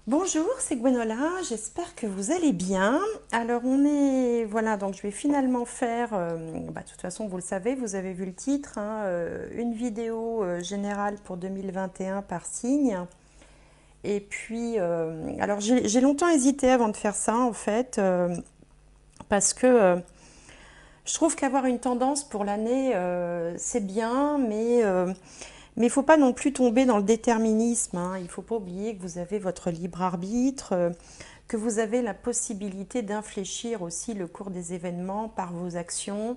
Bonjour, c'est Gwenola, j'espère que vous allez bien. Alors voilà, donc je vais finalement faire, de toute façon vous le savez, vous avez vu le titre, hein, une vidéo générale pour 2021 par signe. Et puis, alors j'ai longtemps hésité avant de faire ça en fait, parce que je trouve qu'avoir une tendance pour l'année, c'est bien, mais il ne faut pas non plus tomber dans le déterminisme, hein. Il ne faut pas oublier que vous avez votre libre arbitre, que vous avez la possibilité d'infléchir aussi le cours des événements par vos actions,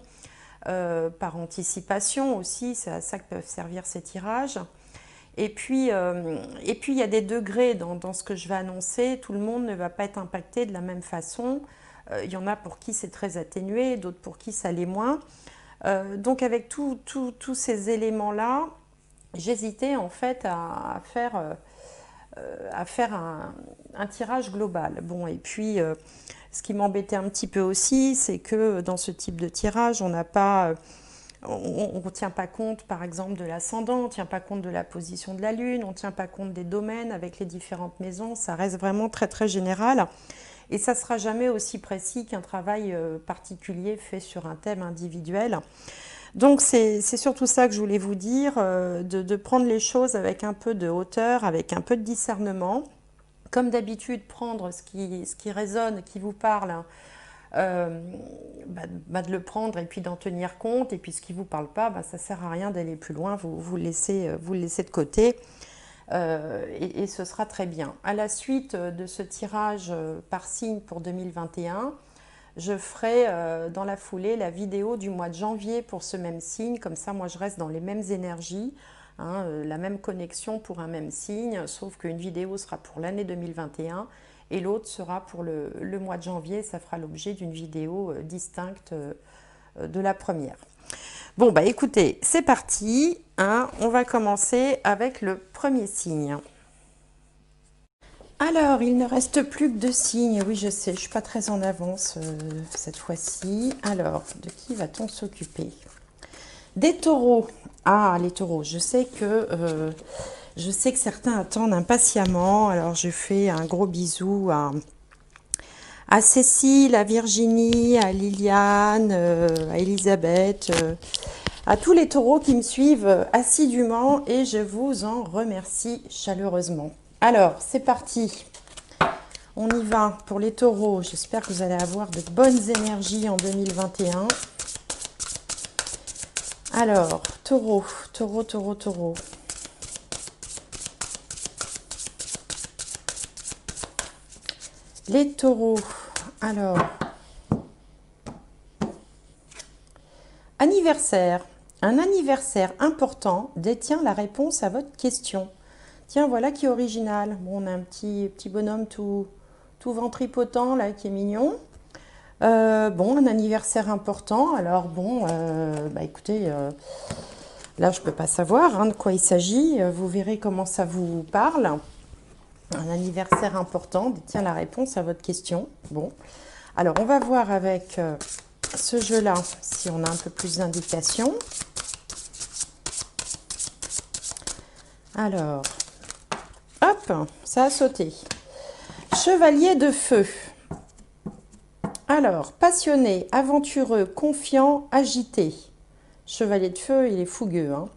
par anticipation aussi. C'est à ça que peuvent servir ces tirages. Et puis il y a des degrés dans ce que je vais annoncer. Tout le monde ne va pas être impacté de la même façon. Il y en a pour qui c'est très atténué, d'autres pour qui ça l'est moins. Donc avec tous ces éléments-là, j'hésitais en fait à faire un tirage global. Bon, et puis ce qui m'embêtait un petit peu aussi, c'est que dans ce type de tirage, on n'a pas, on ne tient pas compte par exemple de l'ascendant, on ne tient pas compte de la position de la lune, on ne tient pas compte des domaines avec les différentes maisons, ça reste vraiment très très général. Et ça ne sera jamais aussi précis qu'un travail particulier fait sur un thème individuel. Donc c'est surtout ça que je voulais vous dire, de prendre les choses avec un peu de hauteur, avec un peu de discernement. Comme d'habitude, prendre ce qui résonne, qui vous parle, hein, de le prendre et puis d'en tenir compte. Et puis ce qui ne vous parle pas, ça ne sert à rien d'aller plus loin, vous le laissez de côté. Et ce sera très bien. À la suite de ce tirage par signe pour 2021, je ferai dans la foulée la vidéo du mois de janvier pour ce même signe. Comme ça, moi, je reste dans les mêmes énergies, hein, la même connexion pour un même signe, sauf qu'une vidéo sera pour l'année 2021 et l'autre sera pour le mois de janvier. Ça fera l'objet d'une vidéo distincte de la première. Bon, bah écoutez, c'est parti, hein, on va commencer avec le premier signe. Alors, il ne reste plus que 2 signes. Oui, je sais, je ne suis pas très en avance cette fois-ci. Alors, de qui va-t-on s'occuper? Des taureaux. Ah, les taureaux. Je sais que certains attendent impatiemment. Alors, je fais un gros bisou à Cécile, à Virginie, à Liliane, à Elisabeth, à tous les taureaux qui me suivent assidûment et je vous en remercie chaleureusement. Alors, c'est parti. On y va pour les taureaux. J'espère que vous allez avoir de bonnes énergies en 2021. Alors, taureau, taureau, taureau, taureau. Les taureaux. Alors, anniversaire. Un anniversaire important détient la réponse à votre question. Tiens, voilà qui est original. Bon, on a un petit bonhomme tout ventripotent là qui est mignon. Bon, un anniversaire important. Alors bon, écoutez, là je peux pas savoir hein, de quoi il s'agit. Vous verrez comment ça vous parle. Un anniversaire important détient la réponse à votre question. Bon, alors on va voir avec ce jeu-là si on a un peu plus d'indications. Alors, hop, ça a sauté. Chevalier de feu. Alors, passionné, aventureux, confiant, agité. Chevalier de feu, il est fougueux, hein.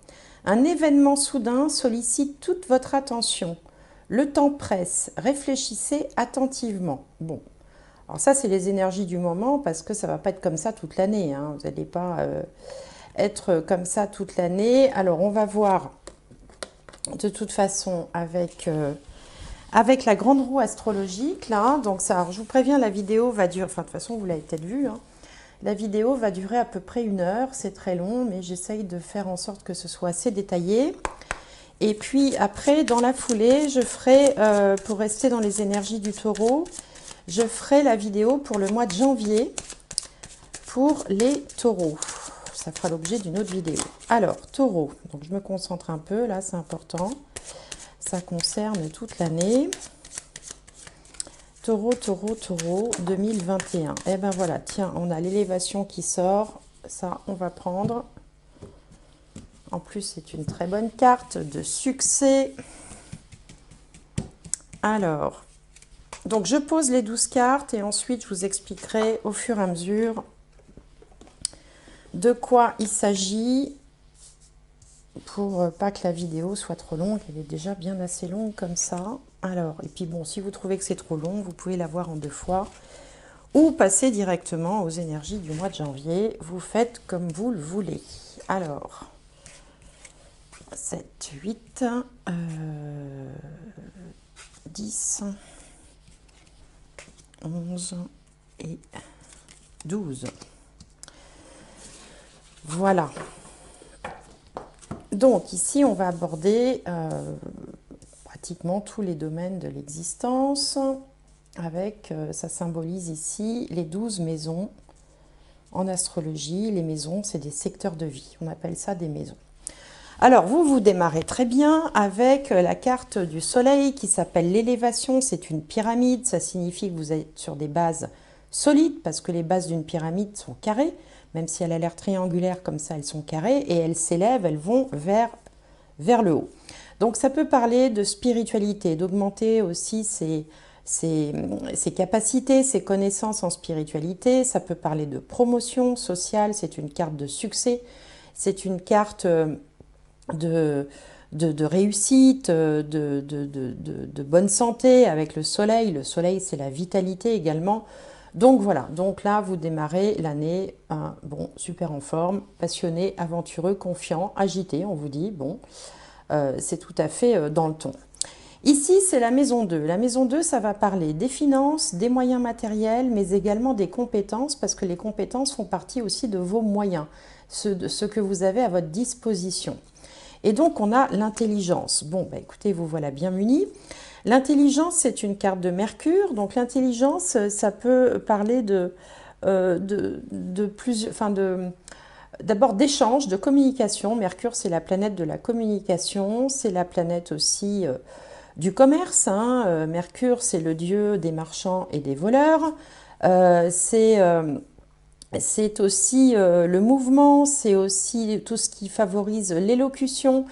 Un événement soudain sollicite toute votre attention. Le temps presse, réfléchissez attentivement. Bon, alors ça, c'est les énergies du moment parce que ça ne va pas être comme ça toute l'année, hein. Vous n'allez pas être comme ça toute l'année. Alors, on va voir de toute façon avec la grande roue astrologique, là. Donc, ça, alors, je vous préviens, la vidéo va durer, enfin, de toute façon, vous l'avez peut-être vu, hein. La vidéo va durer à peu près 1 heure, c'est très long, mais j'essaye de faire en sorte que ce soit assez détaillé. Et puis après, dans la foulée, je ferai, pour rester dans les énergies du taureau, je ferai la vidéo pour le mois de janvier pour les taureaux. Ça fera l'objet d'une autre vidéo. Alors, taureau, donc je me concentre un peu, là c'est important. Ça concerne toute l'année. Taureau, taureau, taureau, 2021. Eh ben voilà, tiens, on a l'élévation qui sort. Ça, on va prendre. En plus, c'est une très bonne carte de succès. Alors, Donc je pose les 12 cartes et ensuite je vous expliquerai au fur et à mesure de quoi il s'agit pour pas que la vidéo soit trop longue. Elle est déjà bien assez longue comme ça. Alors, et puis bon, si vous trouvez que c'est trop long, vous pouvez la voir en 2 fois ou passer directement aux énergies du mois de janvier. Vous faites comme vous le voulez. Alors, 7, 8, 10, 11 et 12. Voilà. Donc ici, on va aborder pratiquement tous les domaines de l'existence. Avec, ça symbolise ici les 12 maisons. En astrologie, les maisons, c'est des secteurs de vie. On appelle ça des maisons. Alors, vous démarrez très bien avec la carte du soleil qui s'appelle l'élévation. C'est une pyramide. Ça signifie que vous êtes sur des bases solides parce que les bases d'une pyramide sont carrées. Même si elle a l'air triangulaire comme ça, elles sont carrées et elles s'élèvent, elles vont vers le haut. Donc, ça peut parler de spiritualité, d'augmenter aussi ses capacités, ses connaissances en spiritualité. Ça peut parler de promotion sociale. C'est une carte de succès. C'est une carte de réussite, de bonne santé avec le soleil. Le soleil, c'est la vitalité également. Donc voilà, donc là, vous démarrez l'année, bon, super en forme, passionné, aventureux, confiant, agité, on vous dit, bon, c'est tout à fait dans le ton. Ici, c'est la maison 2. La maison 2, ça va parler des finances, des moyens matériels, mais également des compétences, parce que les compétences font partie aussi de vos moyens, ce que vous avez à votre disposition. Et donc, on a l'intelligence. Bon, bah, écoutez, vous voilà bien munis. L'intelligence, c'est une carte de Mercure. Donc, l'intelligence, ça peut parler d'abord d'échange, de communication. Mercure, c'est la planète de la communication. C'est la planète aussi du commerce. Mercure, c'est le dieu des marchands et des voleurs. C'est aussi le mouvement, c'est aussi tout ce qui favorise l'élocution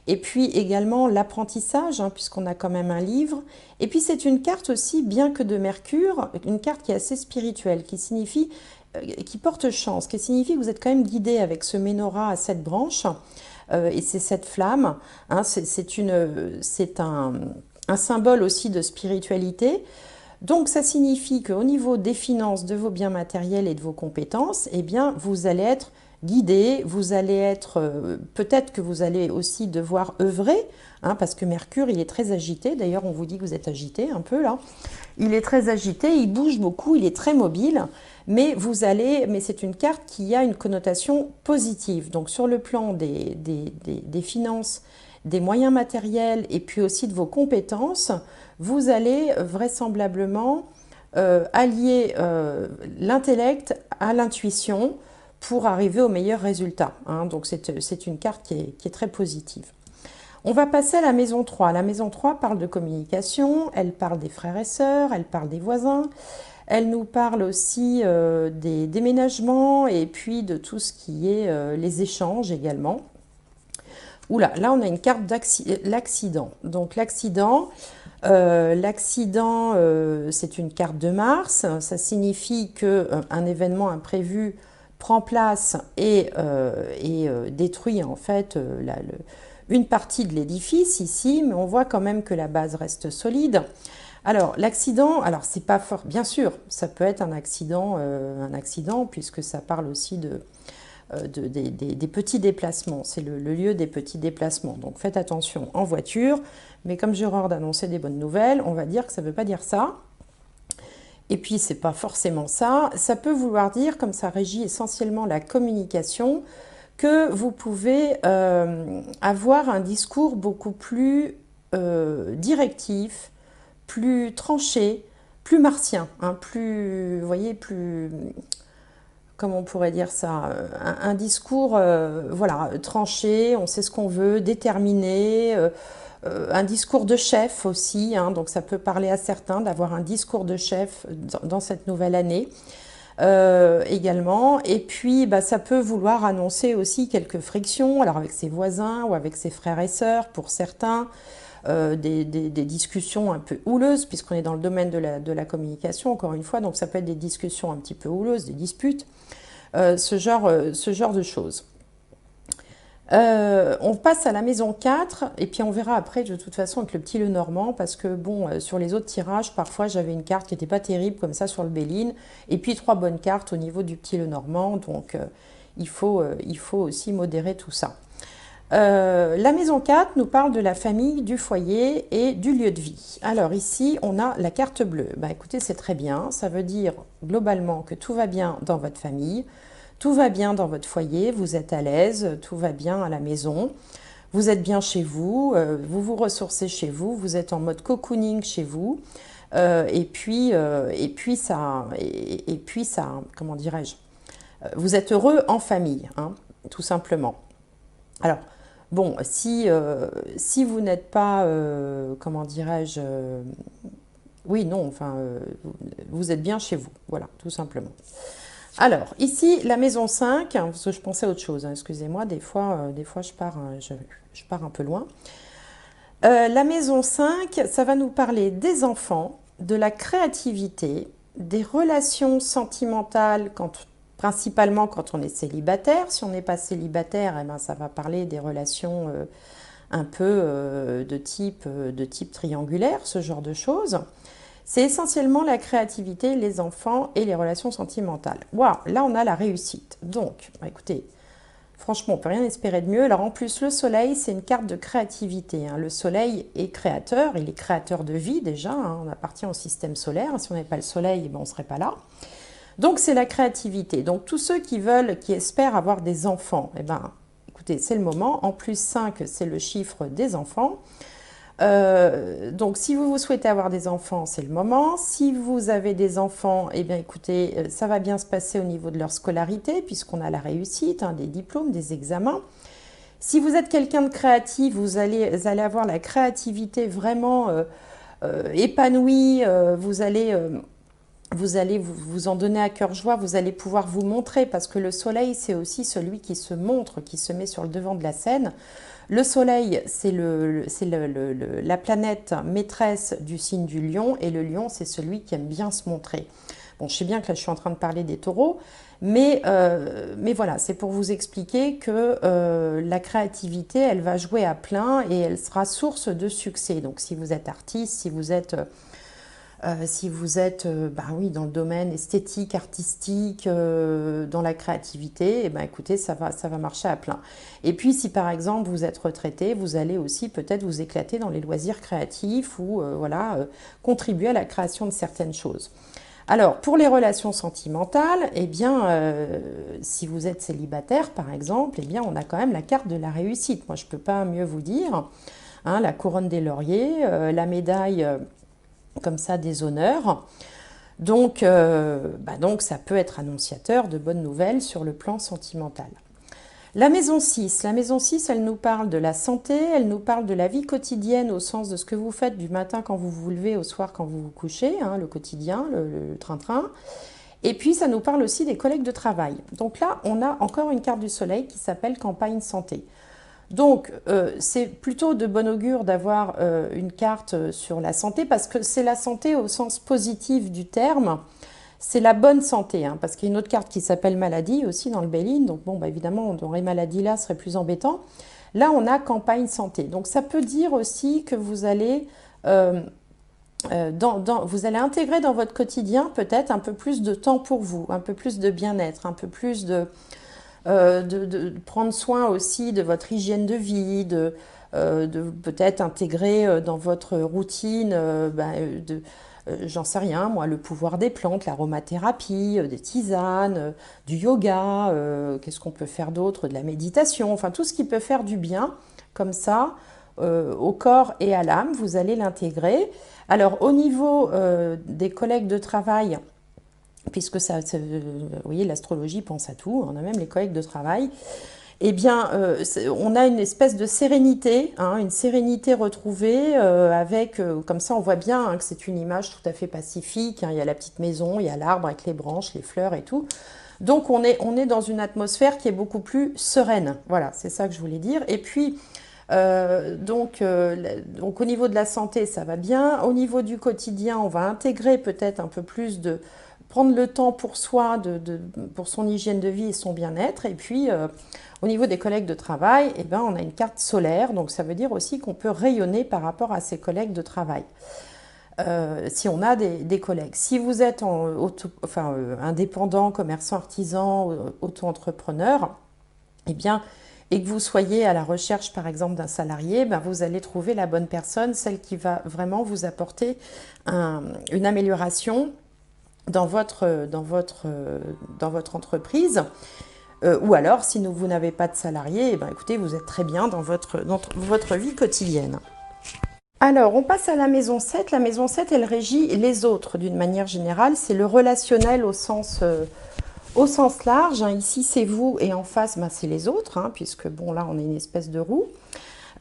et puis également l'apprentissage, puisqu'on a quand même un livre. Et puis c'est une carte aussi, bien que de Mercure, une carte qui est assez spirituelle, qui signifie, qui porte chance, qui signifie que vous êtes quand même guidé avec ce menorah à 7 branches et c'est cette flamme. C'est un symbole aussi de spiritualité. Donc, ça signifie qu'au niveau des finances, de vos biens matériels et de vos compétences, eh bien, vous allez être guidé, vous allez être, peut-être que vous allez aussi devoir œuvrer, parce que Mercure, il est très agité. D'ailleurs, on vous dit que vous êtes agité un peu là. Il est très agité, il bouge beaucoup, il est très mobile, mais c'est une carte qui a une connotation positive. Donc, sur le plan des finances, des moyens matériels et puis aussi de vos compétences, vous allez vraisemblablement allier l'intellect à l'intuition pour arriver au meilleur résultat. Donc c'est une carte qui est très positive. On va passer à la maison 3. La maison 3 parle de communication, elle parle des frères et sœurs, elle parle des voisins, elle nous parle aussi des déménagements et puis de tout ce qui est les échanges également. Oula, là on a une carte l'accident. Donc l'accident, c'est une carte de Mars. Ça signifie qu'un événement imprévu prend place et détruit en fait une partie de l'édifice ici, mais on voit quand même que la base reste solide. Alors l'accident, alors c'est pas fort, bien sûr, ça peut être un accident puisque ça parle aussi des petits déplacements. C'est le lieu des petits déplacements. Donc faites attention en voiture. Mais comme j'ai horreur d'annoncer des bonnes nouvelles, on va dire que ça ne veut pas dire ça. Et puis, c'est pas forcément ça. Ça peut vouloir dire, comme ça régit essentiellement la communication, que vous pouvez avoir un discours beaucoup plus directif, plus tranché, plus martien, plus, vous voyez, plus... Comment on pourrait dire ça, un discours voilà, tranché, on sait ce qu'on veut, déterminé, un discours de chef aussi, donc ça peut parler à certains d'avoir un discours de chef dans cette nouvelle année également. Et puis ça peut vouloir annoncer aussi quelques frictions, alors avec ses voisins ou avec ses frères et sœurs pour certains, des discussions un peu houleuses, puisqu'on est dans le domaine de la communication, encore une fois, donc ça peut être des discussions un petit peu houleuses, des disputes, ce genre de choses. On passe à la maison 4 et puis on verra après de toute façon avec le petit Lenormand parce que bon sur les autres tirages parfois j'avais une carte qui n'était pas terrible comme ça sur le Béline et puis 3 bonnes cartes au niveau du petit Lenormand donc il faut aussi modérer tout ça. La maison 4 nous parle de la famille, du foyer et du lieu de vie. Alors ici on a la carte bleue. Bah, écoutez c'est très bien, ça veut dire globalement que tout va bien dans votre famille. Tout va bien dans votre foyer, vous êtes à l'aise, tout va bien à la maison, vous êtes bien chez vous, vous vous ressourcez chez vous, vous êtes en mode cocooning chez vous, et puis ça, comment dirais-je, vous êtes heureux en famille, hein, tout simplement. Alors, bon, si vous n'êtes pas, comment dirais-je, oui, non, enfin, vous êtes bien chez vous, voilà, tout simplement. Alors, ici, la maison 5, parce que je pensais à autre chose, hein, excusez-moi, des fois je pars un peu loin. La maison 5, ça va nous parler des enfants, de la créativité, des relations sentimentales, principalement quand on est célibataire. Si on n'est pas célibataire, eh ben, ça va parler des relations un peu de type triangulaire, ce genre de choses. C'est essentiellement la créativité, les enfants et les relations sentimentales. Waouh, là on a la réussite. Donc, bah, écoutez, franchement, on ne peut rien espérer de mieux. Alors en plus, le soleil, c'est une carte de créativité, hein. Le soleil est créateur, il est créateur de vie déjà, hein. On appartient au système solaire. Si on n'avait pas le soleil, ben, on ne serait pas là. Donc c'est la créativité. Donc tous ceux qui espèrent avoir des enfants, eh ben, écoutez, c'est le moment. En plus, 5, c'est le chiffre des enfants. Donc si vous souhaitez avoir des enfants, c'est le moment. Si vous avez des enfants, eh bien écoutez, ça va bien se passer au niveau de leur scolarité, puisqu'on a la réussite, hein, des diplômes, des examens. Si vous êtes quelqu'un de créatif, vous allez avoir la créativité vraiment épanouie, vous allez vous en donner à cœur joie, vous allez pouvoir vous montrer, parce que le soleil, c'est aussi celui qui se montre, qui se met sur le devant de la scène. Le soleil, c'est la planète maîtresse du signe du lion, et le lion, c'est celui qui aime bien se montrer. Bon, je sais bien que là, je suis en train de parler des taureaux, mais voilà, c'est pour vous expliquer que la créativité, elle va jouer à plein et elle sera source de succès. Donc, si vous êtes artiste, si vous êtes bah oui, dans le domaine esthétique, artistique, dans la créativité, eh ben, écoutez, ça va marcher à plein. Et puis, si par exemple vous êtes retraité, vous allez aussi peut-être vous éclater dans les loisirs créatifs ou contribuer à la création de certaines choses. Alors, pour les relations sentimentales, eh bien, si vous êtes célibataire, par exemple, eh bien, on a quand même la carte de la réussite. Moi, je ne peux pas mieux vous dire, hein, la couronne des lauriers, la médaille comme ça des honneurs. Donc ça peut être annonciateur de bonnes nouvelles sur le plan sentimental. La maison 6, elle nous parle de la santé, elle nous parle de la vie quotidienne au sens de ce que vous faites du matin quand vous vous levez au soir quand vous vous couchez, hein, le quotidien, le train-train. Et puis ça nous parle aussi des collègues de travail. Donc là, on a encore une carte du soleil qui s'appelle campagne santé. Donc, c'est plutôt de bon augure d'avoir une carte sur la santé parce que c'est la santé au sens positif du terme. C'est la bonne santé, hein, parce qu'il y a une autre carte qui s'appelle maladie aussi dans le Béline. Donc, bon, bah, évidemment, on aurait maladie là, ce serait plus embêtant. Là, on a campagne santé. Donc, ça peut dire aussi que vous allez, vous allez intégrer dans votre quotidien peut-être un peu plus de temps pour vous, un peu plus de bien-être, un peu plus de prendre soin aussi de votre hygiène de vie, de peut-être intégrer dans votre routine, j'en sais rien, moi, le pouvoir des plantes, l'aromathérapie, des tisanes, du yoga, qu'est-ce qu'on peut faire d'autre, de la méditation, enfin tout ce qui peut faire du bien, comme ça, au corps et à l'âme, vous allez l'intégrer. Alors au niveau des collègues de travail, puisque vous voyez, l'astrologie pense à tout, on a même les collègues de travail, eh bien, on a une espèce de sérénité, hein, une sérénité retrouvée, comme ça on voit bien hein, que c'est une image tout à fait pacifique, hein, il y a la petite maison, il y a l'arbre avec les branches, les fleurs et tout. Donc on est dans une atmosphère qui est beaucoup plus sereine, voilà, c'est ça que je voulais dire. Et puis, Donc au niveau de la santé, ça va bien. Au niveau du quotidien, on va intégrer peut-être un peu plus de prendre le temps pour soi, pour son hygiène de vie et son bien-être. Et puis, au niveau des collègues de travail, eh ben, on a une carte solaire. Donc ça veut dire aussi qu'on peut rayonner par rapport à ses collègues de travail. Si on a des collègues. Si vous êtes indépendant, commerçant, artisan, auto-entrepreneur, eh bien, et que vous soyez à la recherche, par exemple, d'un salarié, ben, vous allez trouver la bonne personne, celle qui va vraiment vous apporter une amélioration dans votre entreprise. Ou alors, si vous n'avez pas de salarié, eh ben, écoutez, vous êtes très bien dans votre vie quotidienne. Alors, on passe à la maison 7. La maison 7, elle régit les autres d'une manière générale. C'est le relationnel au sens large. Ici, c'est vous et en face, ben, c'est les autres, puisque bon, là, on est une espèce de roue.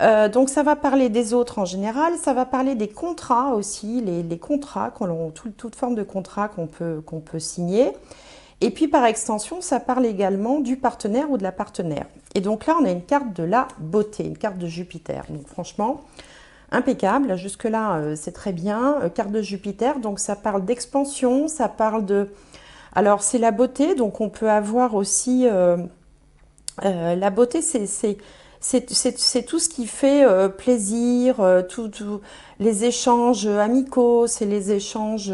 Donc, ça va parler des autres en général. Ça va parler des contrats aussi, les contrats, toute forme de contrat qu'on peut signer. Et puis, par extension, ça parle également du partenaire ou de la partenaire. Et donc là, on a une carte de la beauté, une carte de Jupiter. Donc, franchement, impeccable. Jusque-là, c'est très bien. Carte de Jupiter, donc ça parle d'expansion, ça parle de... Alors, c'est la beauté, donc on peut avoir aussi... la beauté, c'est tout ce qui fait plaisir, les échanges amicaux, c'est les échanges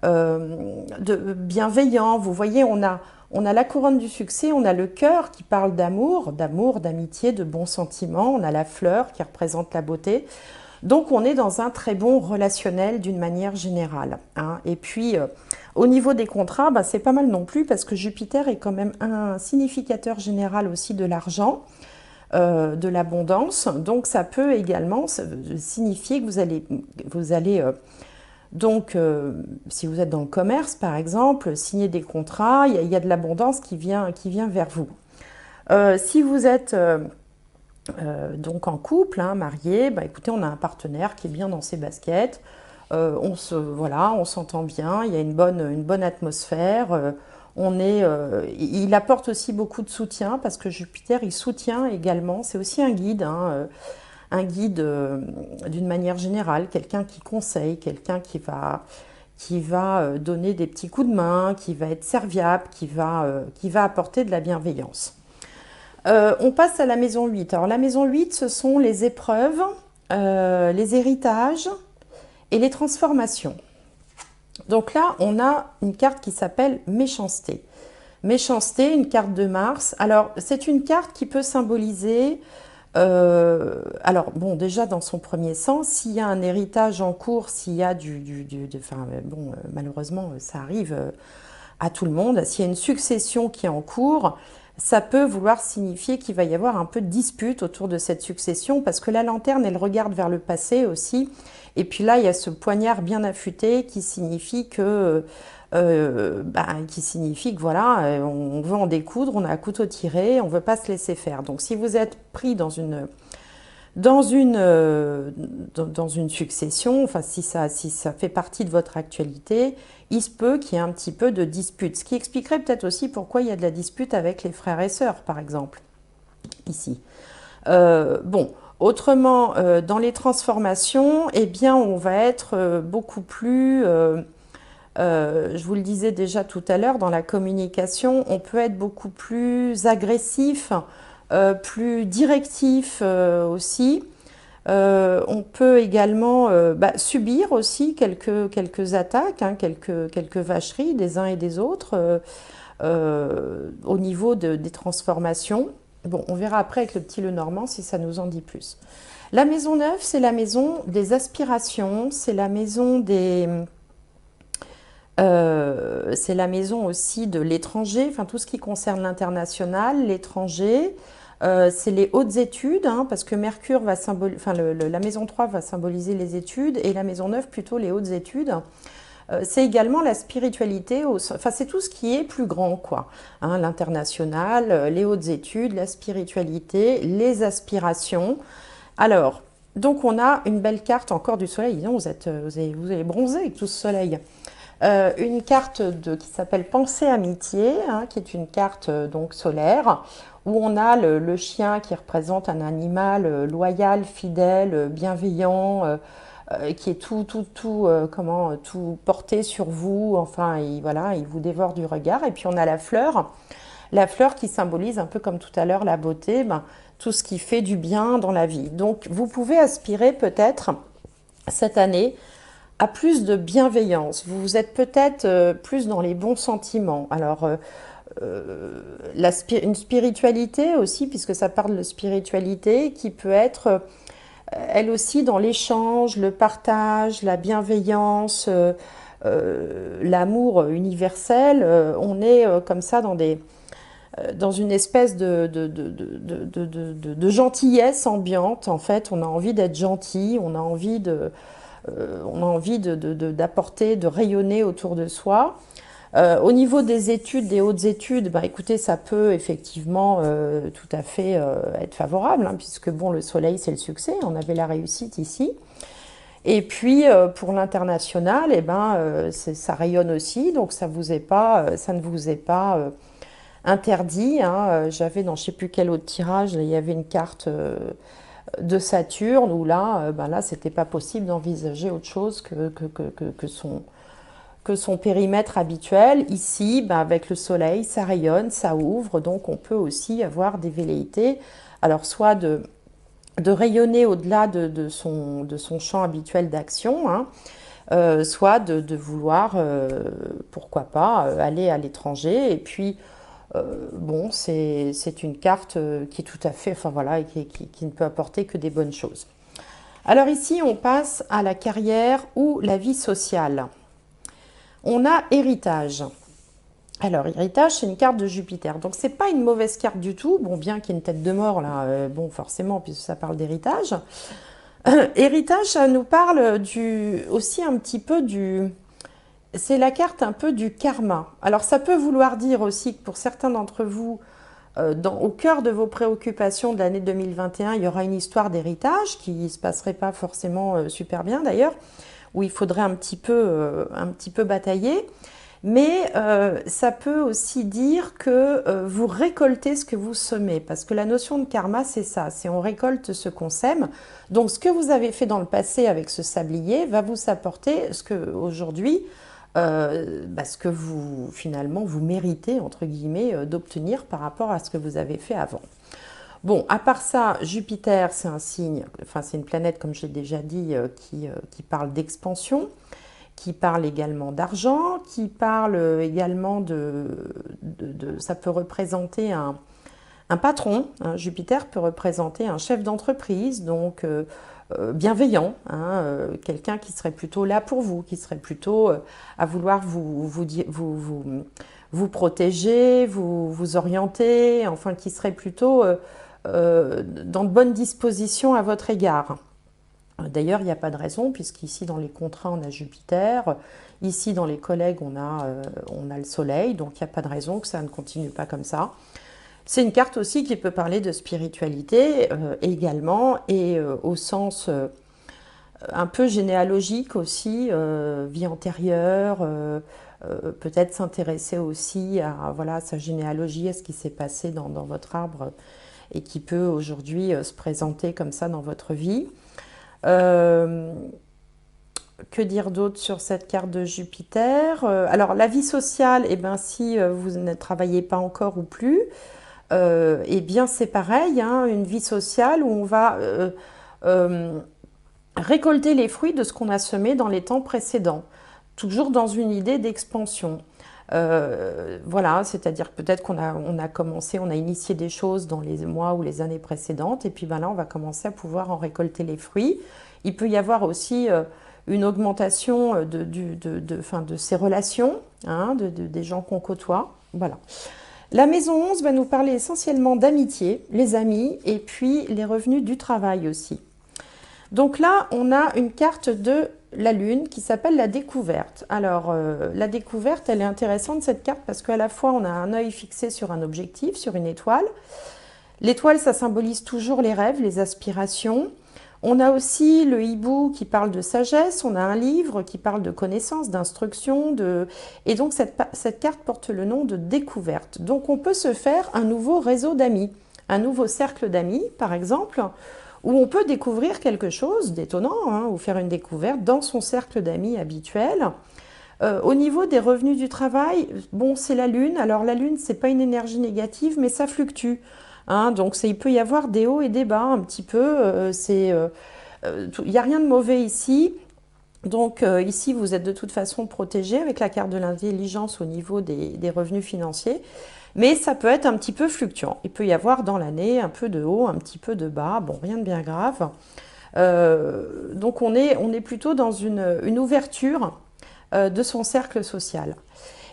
bienveillants. Vous voyez, on a la couronne du succès, on a le cœur qui parle d'amour, d'amitié, de bons sentiments, on a la fleur qui représente la beauté. Donc on est dans un très bon relationnel d'une manière générale. Et puis au niveau des contrats, bah, c'est pas mal non plus parce que Jupiter est quand même un significateur général aussi de l'argent, de l'abondance. Donc ça peut également signifier que vous allez donc, si vous êtes dans le commerce, par exemple, signer des contrats, il y a de l'abondance qui vient vers vous. Si vous êtes donc en couple, marié, bah, écoutez, on a un partenaire qui est bien dans ses baskets. On s'entend bien, il y a une bonne atmosphère. Il apporte aussi beaucoup de soutien parce que Jupiter, il soutient également. C'est aussi un guide. Un guide d'une manière générale, quelqu'un qui conseille, quelqu'un qui va donner des petits coups de main, qui va être serviable, qui va apporter de la bienveillance. On passe à la maison 8. Alors la maison 8, ce sont les épreuves, les héritages et les transformations. Donc là, on a une carte qui s'appelle Méchanceté. Méchanceté, une carte de Mars. Alors, c'est une carte qui peut symboliser... alors, bon, déjà, dans son premier sens, s'il y a un héritage en cours, s'il y a malheureusement, ça arrive à tout le monde. S'il y a une succession qui est en cours, ça peut vouloir signifier qu'il va y avoir un peu de dispute autour de cette succession parce que la lanterne, elle regarde vers le passé aussi. Et puis là, il y a ce poignard bien affûté qui signifie que voilà, on veut en découdre, on a un couteau tiré, on ne veut pas se laisser faire. Donc si vous êtes pris dans une succession, enfin si ça fait partie de votre actualité, il se peut qu'il y ait un petit peu de dispute. Ce qui expliquerait peut-être aussi pourquoi il y a de la dispute avec les frères et sœurs, par exemple, ici. Autrement, dans les transformations, eh bien, on va être beaucoup plus... je vous le disais déjà tout à l'heure, dans la communication, on peut être beaucoup plus agressif, plus directif aussi. On peut également subir aussi quelques attaques, quelques vacheries des uns et des autres au niveau des transformations. Bon, on verra après avec le petit Lenormand si ça nous en dit plus. La maison 9, c'est la maison des aspirations, c'est la maison c'est la maison aussi de l'étranger, enfin tout ce qui concerne l'international, l'étranger. C'est les hautes études, parce que Mercure va symboliser, la maison 3 va symboliser les études et la maison 9 plutôt les hautes études. C'est également la spiritualité, enfin c'est tout ce qui est plus grand, quoi. L'international, les hautes études, la spiritualité, les aspirations. Alors, donc on a une belle carte encore du soleil. Disons, vous allez bronzer avec tout ce soleil. Une carte qui s'appelle Pensée Amitié, hein, qui est une carte donc solaire, où on a le chien qui représente un animal loyal, fidèle, bienveillant, qui est tout porté sur vous. Enfin, voilà, il vous dévore du regard. Et puis on a la fleur qui symbolise un peu comme tout à l'heure la beauté, ben, tout ce qui fait du bien dans la vie. Donc vous pouvez aspirer peut-être cette année à plus de bienveillance. Vous êtes peut-être plus dans les bons sentiments. Alors, une spiritualité aussi, puisque ça parle de spiritualité, qui peut être elle aussi dans l'échange, le partage, la bienveillance, l'amour universel. On est comme ça dans une espèce de gentillesse ambiante. En fait, on a envie d'être gentil, on a envie d'apporter, de rayonner autour de soi. Au niveau des études, des hautes études, bah, écoutez, ça peut effectivement tout à fait être favorable, hein, puisque bon, le soleil, c'est le succès, on avait la réussite ici. Et puis pour l'international, eh ben, ça rayonne aussi, donc ça ne vous est pas interdit. Hein. J'avais dans je ne sais plus quel autre tirage, il y avait une carte de Saturne où là, ben là, c'était pas possible d'envisager autre chose que son périmètre habituel. Ici, ben avec le soleil, ça rayonne, ça ouvre, donc on peut aussi avoir des velléités. Alors soit de rayonner au-delà de son champ habituel d'action, hein, soit de vouloir, pourquoi pas, aller à l'étranger. Et puis, bon, c'est une carte qui est tout à fait, enfin voilà, qui ne peut apporter que des bonnes choses. Alors ici, on passe à la carrière ou la vie sociale. On a héritage. Alors, héritage, c'est une carte de Jupiter. Donc, c'est pas une mauvaise carte du tout. Bon, bien qu'il y ait une tête de mort, là, bon, forcément, puisque ça parle d'héritage. Héritage, ça nous parle aussi un petit peu du... C'est la carte un peu du karma. Alors, ça peut vouloir dire aussi que pour certains d'entre vous, au cœur de vos préoccupations de l'année 2021, il y aura une histoire d'héritage qui ne se passerait pas forcément super bien d'ailleurs, où il faudrait un petit peu batailler. Mais ça peut aussi dire que vous récoltez ce que vous semez, parce que la notion de karma, c'est ça, c'est on récolte ce qu'on sème. Donc ce que vous avez fait dans le passé avec ce sablier va vous apporter ce que aujourd'hui, ce que vous finalement vous méritez entre guillemets d'obtenir par rapport à ce que vous avez fait avant. Bon, à part ça, Jupiter, c'est un signe, enfin c'est une planète comme j'ai déjà dit qui parle d'expansion, qui parle également d'argent, qui parle également ça peut représenter un patron, hein. Jupiter peut représenter un chef d'entreprise, donc bienveillant, hein, quelqu'un qui serait plutôt là pour vous, qui serait plutôt à vouloir vous protéger, vous orienter, enfin qui serait plutôt dans de bonnes dispositions à votre égard. D'ailleurs, il n'y a pas de raison, puisqu'ici dans les contrats, on a Jupiter, ici dans les collègues, on a le Soleil, donc il n'y a pas de raison que ça ne continue pas comme ça. C'est une carte aussi qui peut parler de spiritualité également, et au sens un peu généalogique aussi, vie antérieure, peut-être s'intéresser aussi à voilà, sa généalogie, à ce qui s'est passé dans votre arbre et qui peut aujourd'hui se présenter comme ça dans votre vie. Que dire d'autre sur cette carte de Jupiter? Alors la vie sociale, eh ben, si vous ne travaillez pas encore ou plus, eh bien c'est pareil, hein, une vie sociale où on va récolter les fruits de ce qu'on a semé dans les temps précédents, toujours dans une idée d'expansion. Voilà, c'est-à-dire peut-être qu'on a commencé, on a initié des choses dans les mois ou les années précédentes, et puis ben là, on va commencer à pouvoir en récolter les fruits. Il peut y avoir aussi une augmentation de ces relations, hein, des gens qu'on côtoie. Voilà. La maison 11 va nous parler essentiellement d'amitié, les amis, et puis les revenus du travail aussi. Donc là, on a une carte de la Lune qui s'appelle la découverte. Alors, la découverte, elle est intéressante cette carte parce qu'à la fois, on a un œil fixé sur un objectif, sur une étoile. L'étoile, ça symbolise toujours les rêves, les aspirations. On a aussi le hibou qui parle de sagesse, on a un livre qui parle de connaissances, d'instruction, et donc cette carte porte le nom de découverte. Donc on peut se faire un nouveau réseau d'amis, un nouveau cercle d'amis par exemple, où on peut découvrir quelque chose d'étonnant, hein, ou faire une découverte dans son cercle d'amis habituel. Au niveau des revenus du travail, bon, c'est la lune. Alors la lune, c'est pas une énergie négative, mais ça fluctue. Hein, donc il peut y avoir des hauts et des bas un petit peu. Il n'y a rien de mauvais ici. Donc ici, vous êtes de toute façon protégé avec la carte de l'intelligence au niveau des revenus financiers. Mais ça peut être un petit peu fluctuant. Il peut y avoir dans l'année un peu de haut, un petit peu de bas. Bon, rien de bien grave. Donc on est plutôt dans une ouverture de son cercle social.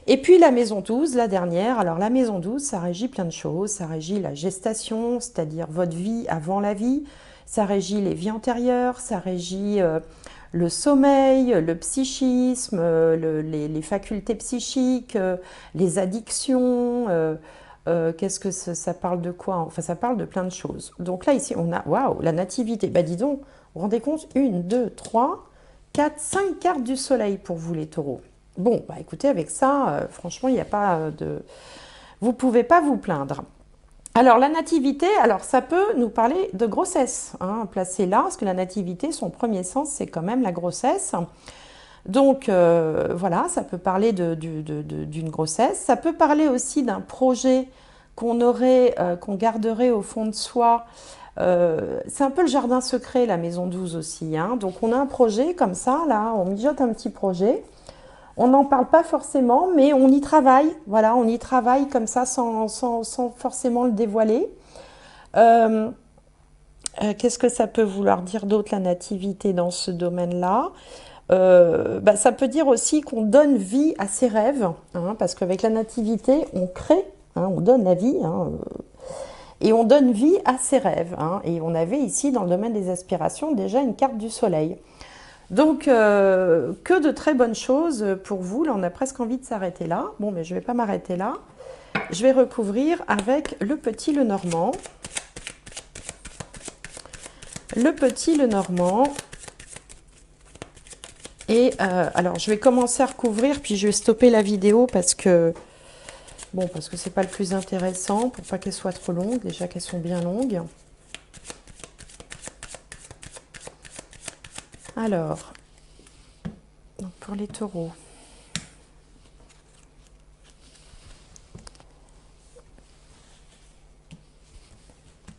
Et puis la maison 12, la dernière. Alors la maison 12, ça régit plein de choses. Ça régit la gestation, c'est-à-dire votre vie avant la vie. Ça régit les vies antérieures. Ça régit le sommeil, le psychisme, les facultés psychiques, les addictions. Qu'est-ce que ça parle de quoi? Enfin, ça parle de plein de choses. Donc là, ici, on a, waouh, la nativité. Bah dis donc, vous vous rendez compte? 1, 2, 3, 4, 5 cartes du soleil pour vous, les taureaux. Bon, bah écoutez, avec ça, franchement, il n'y a pas de... Vous ne pouvez pas vous plaindre. Alors, la nativité, alors ça peut nous parler de grossesse, hein, placée là, parce que la nativité, son premier sens, c'est quand même la grossesse. Donc, voilà, ça peut parler d'une grossesse. Ça peut parler aussi d'un projet qu'on garderait au fond de soi. C'est un peu le jardin secret, la maison 12 aussi. Hein. Donc, on a un projet comme ça, là, on mijote un petit projet. On n'en parle pas forcément, mais on y travaille. Voilà, on y travaille comme ça sans forcément le dévoiler. Euh, Qu'est-ce que ça peut vouloir dire d'autre, la nativité dans ce domaine-là? Bah, ça peut dire aussi qu'on donne vie à ses rêves, hein, parce qu'avec la nativité, on crée, hein, on donne la vie, hein, et on donne vie à ses rêves. Hein, et on avait ici, dans le domaine des aspirations, déjà une carte du soleil. Donc, que de très bonnes choses pour vous. Là, on a presque envie de s'arrêter là. Bon, mais je ne vais pas m'arrêter là. Je vais recouvrir avec le petit Lenormand. Le petit Lenormand. Et alors, je vais commencer à recouvrir, puis je vais stopper la vidéo parce que c'est pas le plus intéressant, pour pas qu'elle soit trop longue. Déjà qu'elles sont bien longues. Alors, donc pour les taureaux.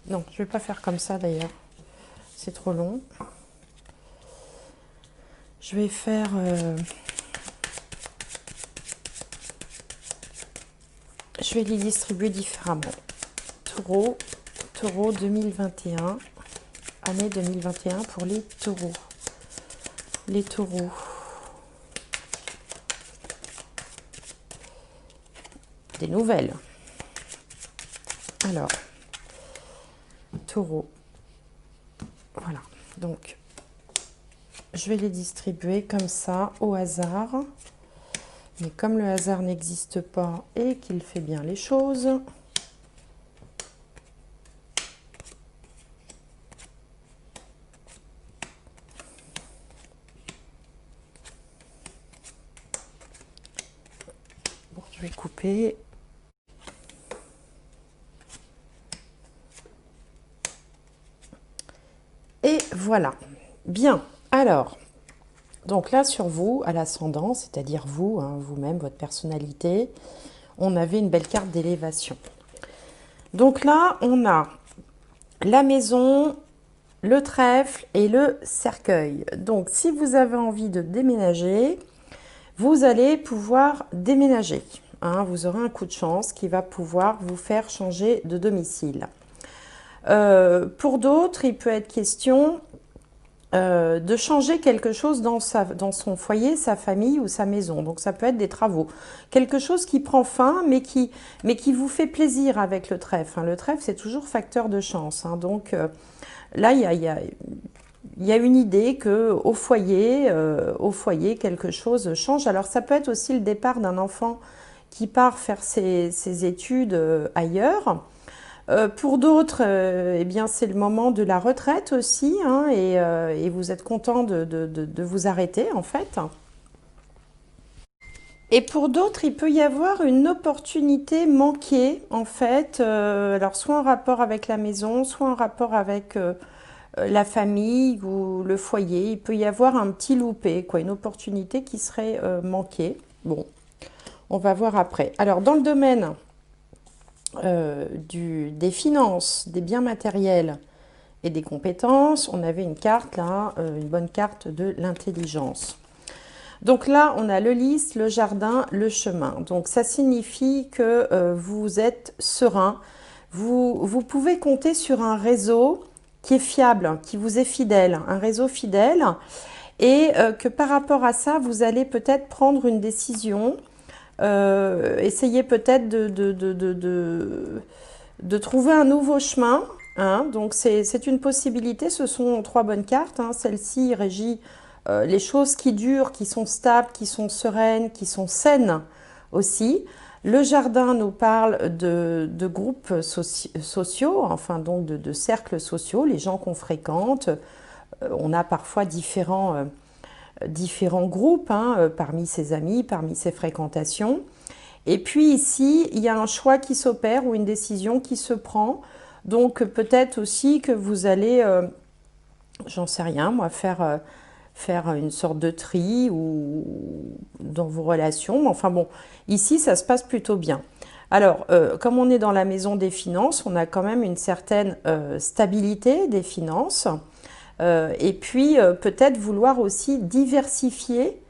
Non, je vais pas faire comme ça d'ailleurs. C'est trop long. Je vais faire... je vais les distribuer différemment. Taureau 2021. Année 2021 pour les taureaux. Les taureaux. Des nouvelles. Alors, taureau. Voilà. Donc, je vais les distribuer comme ça, au hasard. Mais comme le hasard n'existe pas et qu'il fait bien les choses, bon, je vais couper. Et voilà. Bien. Alors, donc là, sur vous, à l'ascendant, c'est-à-dire vous, hein, vous-même, votre personnalité, on avait une belle carte d'élévation. Donc là, on a la maison, le trèfle et le cercueil. Donc, si vous avez envie de déménager, vous allez pouvoir déménager. Hein, vous aurez un coup de chance qui va pouvoir vous faire changer de domicile. Pour d'autres, il peut être question de changer quelque chose dans son foyer, sa famille ou sa maison. Donc ça peut être des travaux. Quelque chose qui prend fin, mais qui vous fait plaisir avec le trèfle. Hein. Le trèfle, c'est toujours facteur de chance. Hein. Donc là, il y a une idée qu'au foyer, quelque chose change. Alors ça peut être aussi le départ d'un enfant qui part faire ses études ailleurs. Pour d'autres, eh bien, c'est le moment de la retraite aussi, hein, et vous êtes content de vous arrêter, en fait. Et pour d'autres, il peut y avoir une opportunité manquée, en fait, alors soit en rapport avec la maison, soit en rapport avec la famille ou le foyer. Il peut y avoir un petit loupé, quoi, une opportunité qui serait manquée. Bon, on va voir après. Alors, dans le domaine des finances, des biens matériels et des compétences, on avait une carte là, une bonne carte de l'intelligence. Donc là, on a le lys, le jardin, le chemin. Donc ça signifie que vous êtes serein. Vous pouvez compter sur un réseau qui est fiable, qui vous est fidèle, un réseau fidèle, et que par rapport à ça, vous allez peut-être prendre une décision, essayer peut-être de trouver un nouveau chemin. Hein. Donc c'est une possibilité, ce sont trois bonnes cartes. Hein. Celle-ci régit les choses qui durent, qui sont stables, qui sont sereines, qui sont saines aussi. Le jardin nous parle de groupes sociaux, enfin donc de cercles sociaux, les gens qu'on fréquente. On a parfois différents groupes hein, parmi ses amis, parmi ses fréquentations. Et puis ici, il y a un choix qui s'opère ou une décision qui se prend. Donc peut-être aussi que vous allez, j'en sais rien, moi, faire une sorte de tri ou dans vos relations. Mais enfin bon, ici, ça se passe plutôt bien. Alors, comme on est dans la maison des finances, on a quand même une certaine stabilité des finances. Et puis, peut-être vouloir aussi diversifier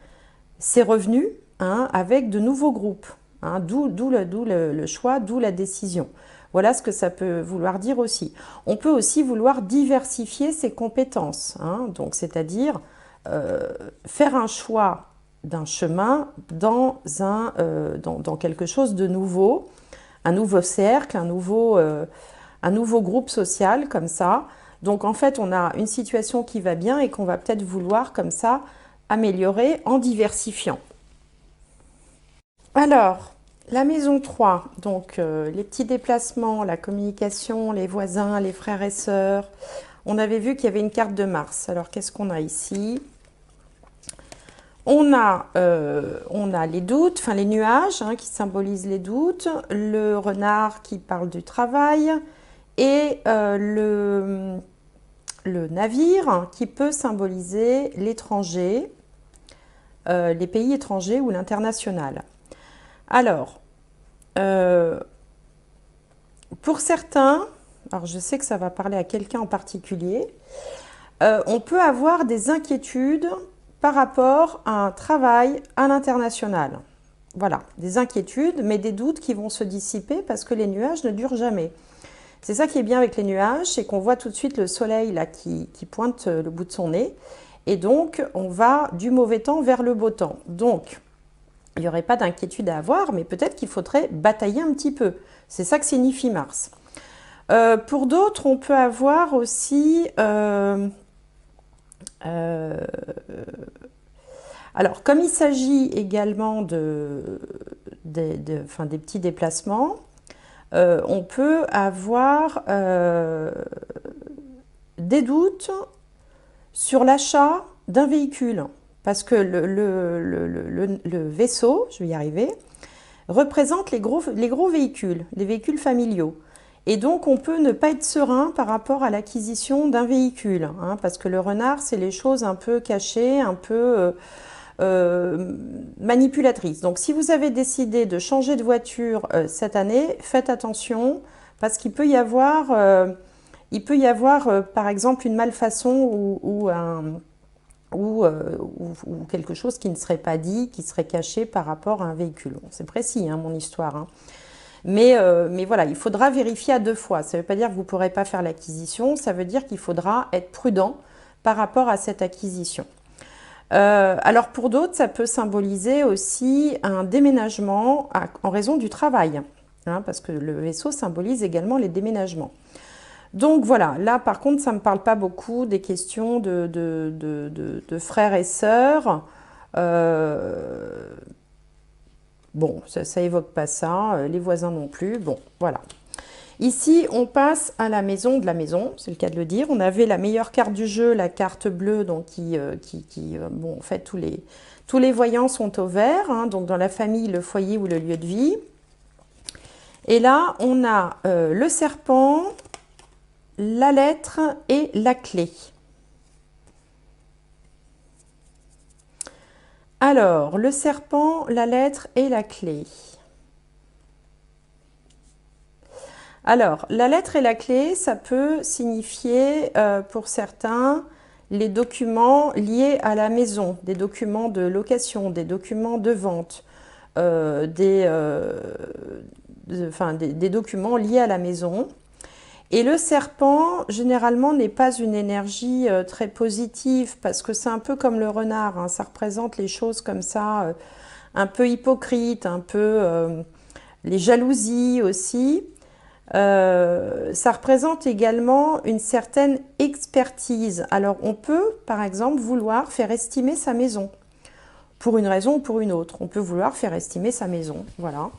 ses revenus hein, avec de nouveaux groupes. Hein, d'où le choix, d'où la décision. Voilà ce que ça peut vouloir dire aussi. On peut aussi vouloir diversifier ses compétences. Hein, donc, c'est-à-dire faire un choix d'un chemin dans quelque chose de nouveau, un nouveau cercle, un nouveau groupe social comme ça. Donc en fait, on a une situation qui va bien et qu'on va peut-être vouloir comme ça améliorer en diversifiant. Alors, la maison 3, donc les petits déplacements, la communication, les voisins, les frères et sœurs. On avait vu qu'il y avait une carte de Mars. Alors qu'est-ce qu'on a ici? On a les doutes, enfin les nuages hein, qui symbolisent les doutes, le renard qui parle du travail et le navire qui peut symboliser l'étranger, les pays étrangers ou l'international. Alors, pour certains, alors je sais que ça va parler à quelqu'un en particulier, on peut avoir des inquiétudes par rapport à un travail à l'international. Voilà, des inquiétudes, mais des doutes qui vont se dissiper parce que les nuages ne durent jamais. C'est ça qui est bien avec les nuages, c'est qu'on voit tout de suite le soleil là qui pointe le bout de son nez. Et donc, on va du mauvais temps vers le beau temps. Donc, il n'y aurait pas d'inquiétude à avoir, mais peut-être qu'il faudrait batailler un petit peu. C'est ça que signifie Mars. Pour d'autres, on peut avoir aussi... alors, comme il s'agit également des petits déplacements, on peut avoir des doutes sur l'achat d'un véhicule. Parce que le vaisseau, je vais y arriver, représente les gros véhicules, les véhicules familiaux. Et donc, on peut ne pas être serein par rapport à l'acquisition d'un véhicule. Hein, parce que le renard, c'est les choses un peu cachées, un peu manipulatrices. Donc, si vous avez décidé de changer de voiture cette année, faites attention parce qu'il peut y avoir, par exemple, une malfaçon ou quelque chose qui ne serait pas dit, qui serait caché par rapport à un véhicule. Bon, c'est précis, hein, mon histoire. Hein. Mais voilà, il faudra vérifier à deux fois. Ça ne veut pas dire que vous ne pourrez pas faire l'acquisition, ça veut dire qu'il faudra être prudent par rapport à cette acquisition. Alors pour d'autres, ça peut symboliser aussi un déménagement en raison du travail, hein, parce que le vaisseau symbolise également les déménagements. Donc voilà, là par contre, ça ne me parle pas beaucoup des questions de frères et sœurs. Bon, ça évoque pas ça, les voisins non plus. Bon, voilà. Ici, on passe à la maison de la maison, c'est le cas de le dire. On avait la meilleure carte du jeu, la carte bleue, donc bon, en fait, tous les voyants sont au vert, hein, donc dans la famille, le foyer ou le lieu de vie. Et là, on a le serpent, la lettre et la clé. Alors, le serpent, la lettre et la clé. Alors, la lettre et la clé, ça peut signifier pour certains les documents liés à la maison, des documents de location, des documents de vente, des documents liés à la maison. Et le serpent, généralement, n'est pas une énergie très positive parce que c'est un peu comme le renard, hein, ça représente les choses comme ça, un peu hypocrites, un peu les jalousies aussi. Ça représente également une certaine expertise. Alors on peut, par exemple, vouloir faire estimer sa maison, pour une raison ou pour une autre. On peut vouloir faire estimer sa maison, voilà.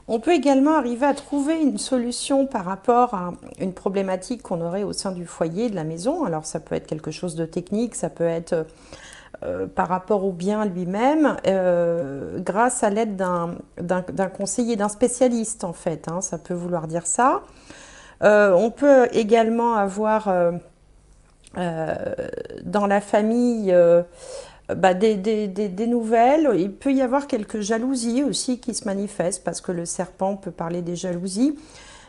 On peut également arriver à trouver une solution par rapport à une problématique qu'on aurait au sein du foyer, de la maison. Alors ça peut être quelque chose de technique, ça peut être par rapport au bien lui-même, grâce à l'aide d'un conseiller, d'un spécialiste en fait, hein, ça peut vouloir dire ça. On peut également avoir dans la famille des nouvelles. Il peut y avoir quelques jalousies aussi qui se manifestent parce que le serpent peut parler des jalousies.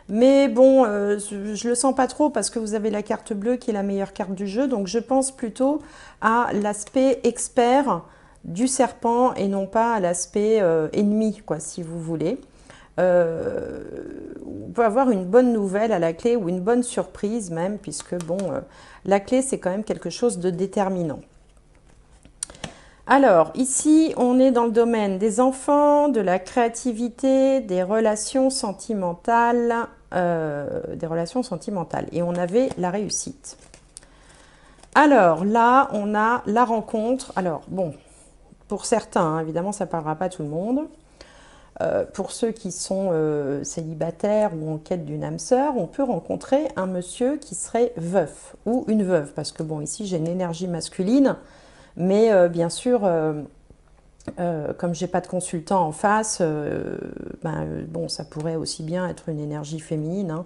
Mais bon, je le sens pas trop parce que vous avez la carte bleue qui est la meilleure carte du jeu. Donc je pense plutôt à l'aspect expert du serpent et non pas à l'aspect ennemi, quoi, si vous voulez. On peut avoir une bonne nouvelle à la clé ou une bonne surprise même, puisque bon, la clé c'est quand même quelque chose de déterminant. Alors, ici, on est dans le domaine des enfants, de la créativité, des relations sentimentales, Et on avait la réussite. Alors, là, on a la rencontre. Alors, bon, pour certains, hein, évidemment, ça ne parlera pas à tout le monde. Pour ceux qui sont célibataires ou en quête d'une âme sœur, on peut rencontrer un monsieur qui serait veuf ou une veuve. Parce que, bon, ici, j'ai une énergie masculine. Mais bien sûr, comme j'ai pas de consultant en face, bon, ça pourrait aussi bien être une énergie féminine,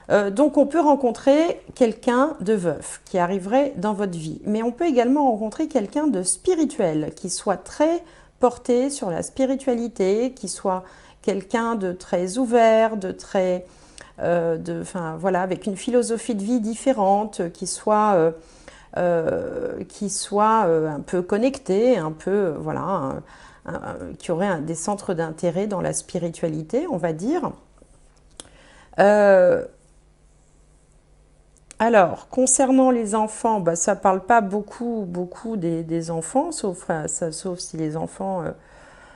hein. Donc on peut rencontrer quelqu'un de veuf qui arriverait dans votre vie. Mais on peut également rencontrer quelqu'un de spirituel qui soit très porté sur la spiritualité, qui soit quelqu'un de très ouvert, de très, voilà, avec une philosophie de vie différente, qui soit un peu connecté, un peu, voilà, qui aurait des centres d'intérêt dans la spiritualité, on va dire. Alors, concernant les enfants, bah, ça ne parle pas beaucoup des enfants, sauf si les enfants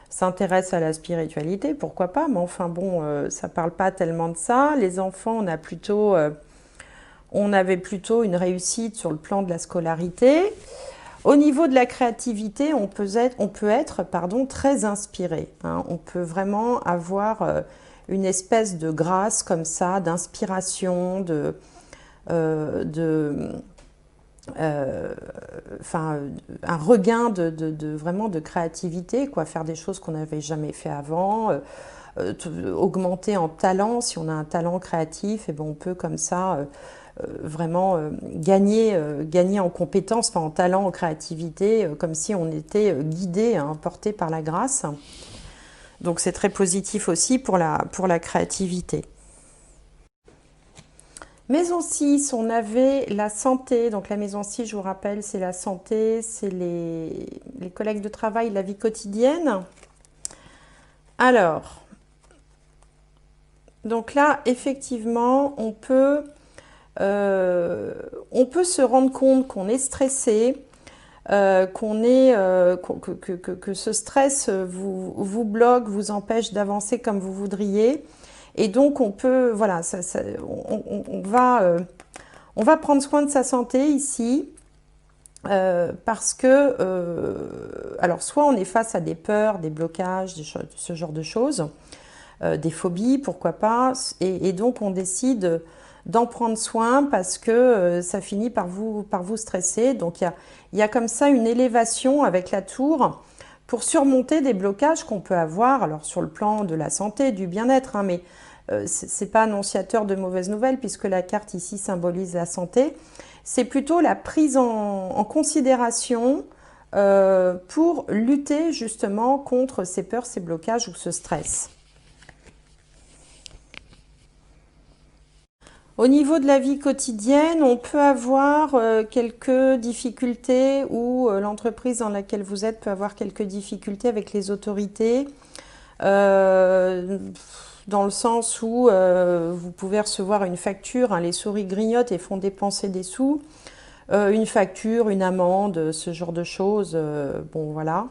s'intéressent à la spiritualité, pourquoi pas, mais enfin bon, ça ne parle pas tellement de ça. Les enfants, on avait plutôt une réussite sur le plan de la scolarité. Au niveau de la créativité, on peut être très inspiré, hein. On peut vraiment avoir une espèce de grâce comme ça, d'inspiration, un regain vraiment de créativité, quoi, faire des choses qu'on n'avait jamais fait avant, augmenter en talent. Si on a un talent créatif, et ben on peut comme ça vraiment gagner en compétences, enfin en talent, en créativité, comme si on était guidé, hein, porté par la grâce. Donc c'est très positif aussi pour la créativité. Maison 6, on avait la santé. Donc la maison 6, je vous rappelle, c'est la santé, c'est les collègues de travail, la vie quotidienne. Alors, donc là, effectivement, on peut se rendre compte qu'on est stressé, que ce stress vous bloque, vous empêche d'avancer comme vous voudriez. Et donc, on peut, voilà, on va prendre soin de sa santé ici, parce que, alors, soit on est face à des peurs, des blocages, ce genre de choses. des phobies, pourquoi pas, et donc on décide d'en prendre soin parce que ça finit par vous stresser. Donc il y a comme ça une élévation avec la tour pour surmonter des blocages qu'on peut avoir, alors sur le plan de la santé, du bien-être, hein, mais c'est pas annonciateur de mauvaises nouvelles puisque la carte ici symbolise la santé. C'est plutôt la prise en considération pour lutter justement contre ces peurs, ces blocages ou ce stress. Au niveau de la vie quotidienne, on peut avoir quelques difficultés ou l'entreprise dans laquelle vous êtes peut avoir quelques difficultés avec les autorités. Euh, Dans le sens où vous pouvez recevoir une facture, hein, les souris grignotent et font dépenser des sous, une facture, une amende, ce genre de choses, bon voilà.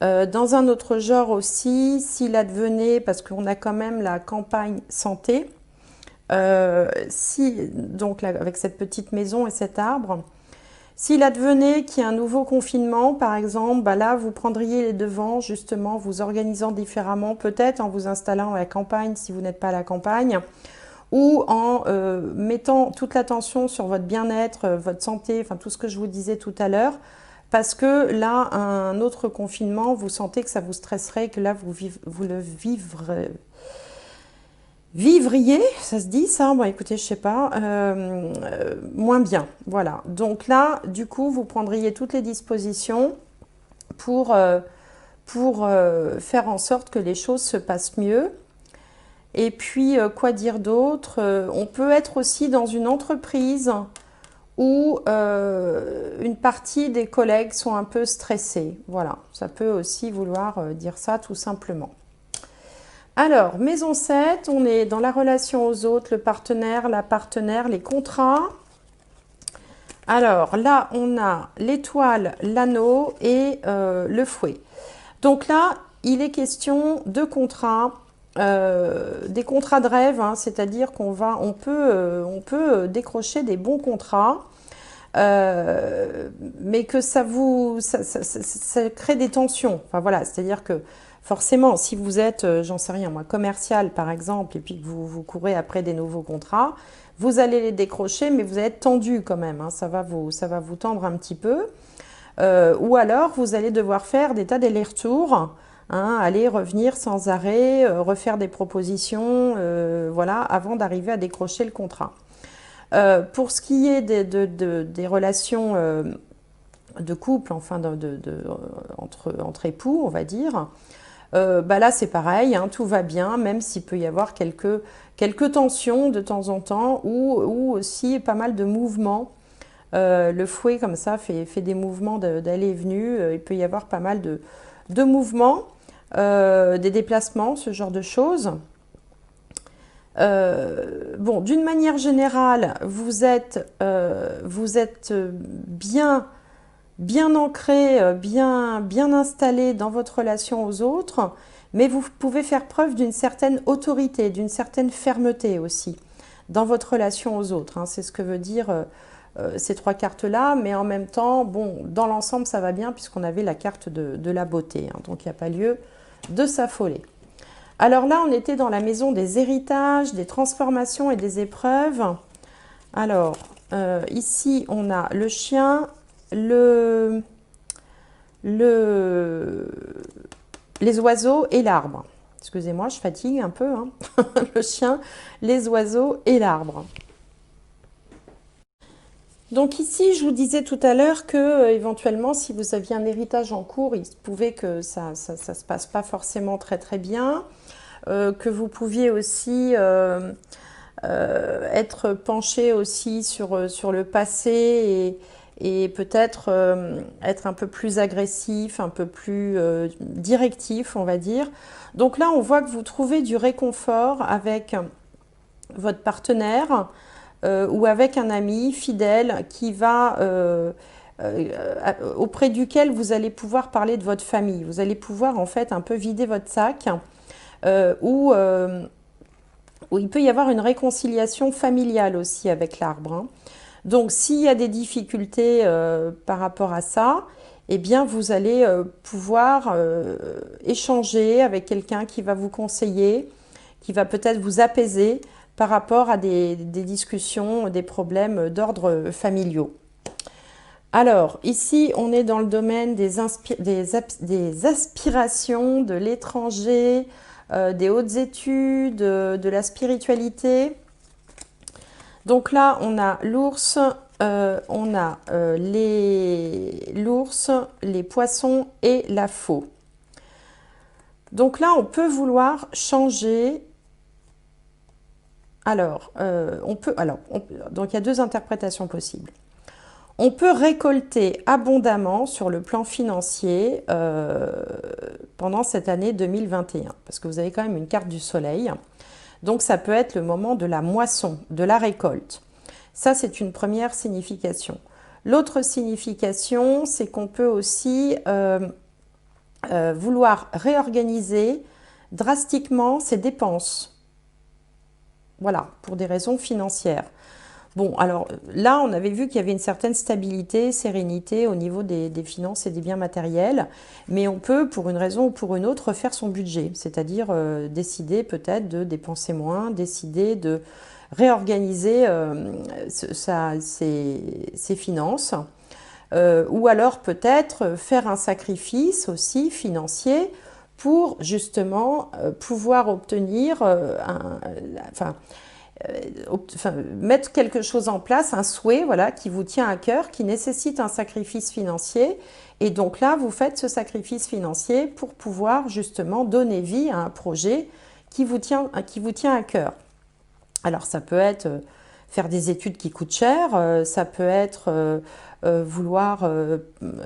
Dans un autre genre aussi, s'il advenait, parce qu'on a quand même la campagne santé, donc là, avec cette petite maison et cet arbre, s'il advenait qu'il y ait un nouveau confinement, par exemple, bah là, vous prendriez les devants, justement, vous organisant différemment, peut-être en vous installant à la campagne si vous n'êtes pas à la campagne, ou en mettant toute l'attention sur votre bien-être, votre santé, enfin tout ce que je vous disais tout à l'heure, parce que là, un autre confinement, vous sentez que ça vous stresserait, que là, vous le vivriez, ça se dit ça? Bon, écoutez, je sais pas, moins bien. Voilà. Donc là, du coup, vous prendriez toutes les dispositions pour, faire en sorte que les choses se passent mieux. Et puis, quoi dire d'autre? On peut être aussi dans une entreprise où une partie des collègues sont un peu stressés. Voilà, ça peut aussi vouloir dire ça tout simplement. Alors, maison 7, on est dans la relation aux autres, le partenaire, la partenaire, les contrats. Alors là, on a l'étoile, l'anneau et le fouet. Donc là, il est question de contrats, des contrats de rêve, hein, c'est-à-dire on peut décrocher des bons contrats, mais que ça crée des tensions. Enfin voilà, c'est-à-dire que forcément, si vous êtes, j'en sais rien, moi, commercial par exemple, et puis que vous courez après des nouveaux contrats, vous allez les décrocher, mais vous allez être tendu quand même, hein, ça va vous tendre un petit peu. Ou alors, vous allez devoir faire des tas d'allers-retours, hein, aller, revenir sans arrêt, refaire des propositions, voilà, avant d'arriver à décrocher le contrat. Pour ce qui est des relations de couple, enfin entre époux, on va dire, bah là c'est pareil, hein, tout va bien, même s'il peut y avoir quelques tensions de temps en temps ou aussi pas mal de mouvements. Le fouet comme ça fait des mouvements d'aller et venue, il peut y avoir pas mal de mouvements, des déplacements, ce genre de choses. Bon, d'une manière générale, vous êtes bien ancré, bien installé dans votre relation aux autres, mais vous pouvez faire preuve d'une certaine autorité, d'une certaine fermeté aussi dans votre relation aux autres, hein. C'est ce que veut dire ces trois cartes-là, mais en même temps, bon, dans l'ensemble, ça va bien puisqu'on avait la carte de la beauté, hein, donc il n'y a pas lieu de s'affoler. Alors là, on était dans la maison des héritages, des transformations et des épreuves. Alors, ici, on a le chien, les oiseaux et l'arbre. Excusez-moi, je fatigue un peu, hein. Le chien, les oiseaux et l'arbre. Donc ici, je vous disais tout à l'heure que éventuellement, si vous aviez un héritage en cours, il se pouvait que ça se passe pas forcément très très bien. Que vous pouviez aussi être penché aussi sur le passé et peut-être être un peu plus agressif, un peu plus directif, on va dire. Donc là, on voit que vous trouvez du réconfort avec votre partenaire ou avec un ami fidèle qui va auprès duquel vous allez pouvoir parler de votre famille. Vous allez pouvoir en fait un peu vider votre sac où il peut y avoir une réconciliation familiale aussi avec l'arbre, hein. Donc, s'il y a des difficultés par rapport à ça, eh bien, vous allez pouvoir échanger avec quelqu'un qui va vous conseiller, qui va peut-être vous apaiser par rapport à des discussions, des problèmes d'ordre familiaux. Alors, ici, on est dans le domaine des aspirations, de l'étranger, des hautes études, de la spiritualité. Donc là, on a l'ours, l'ours, les poissons et la faux. Donc là, on peut vouloir changer. Alors, donc il y a deux interprétations possibles. On peut récolter abondamment sur le plan financier pendant cette année 2021, parce que vous avez quand même une carte du soleil. Donc ça peut être le moment de la moisson, de la récolte. Ça, c'est une première signification. L'autre signification, c'est qu'on peut aussi vouloir réorganiser drastiquement ses dépenses. Voilà, pour des raisons financières. Bon, alors là, on avait vu qu'il y avait une certaine stabilité, sérénité au niveau des finances et des biens matériels, mais on peut, pour une raison ou pour une autre, refaire son budget, c'est-à-dire décider peut-être de dépenser moins, décider de réorganiser ses finances, ou alors peut-être faire un sacrifice aussi financier pour justement pouvoir obtenir mettre quelque chose en place, un souhait voilà, qui vous tient à cœur, qui nécessite un sacrifice financier. Et donc là, vous faites ce sacrifice financier pour pouvoir justement donner vie à un projet qui vous tient à cœur. Alors ça peut être faire des études qui coûtent cher, ça peut être vouloir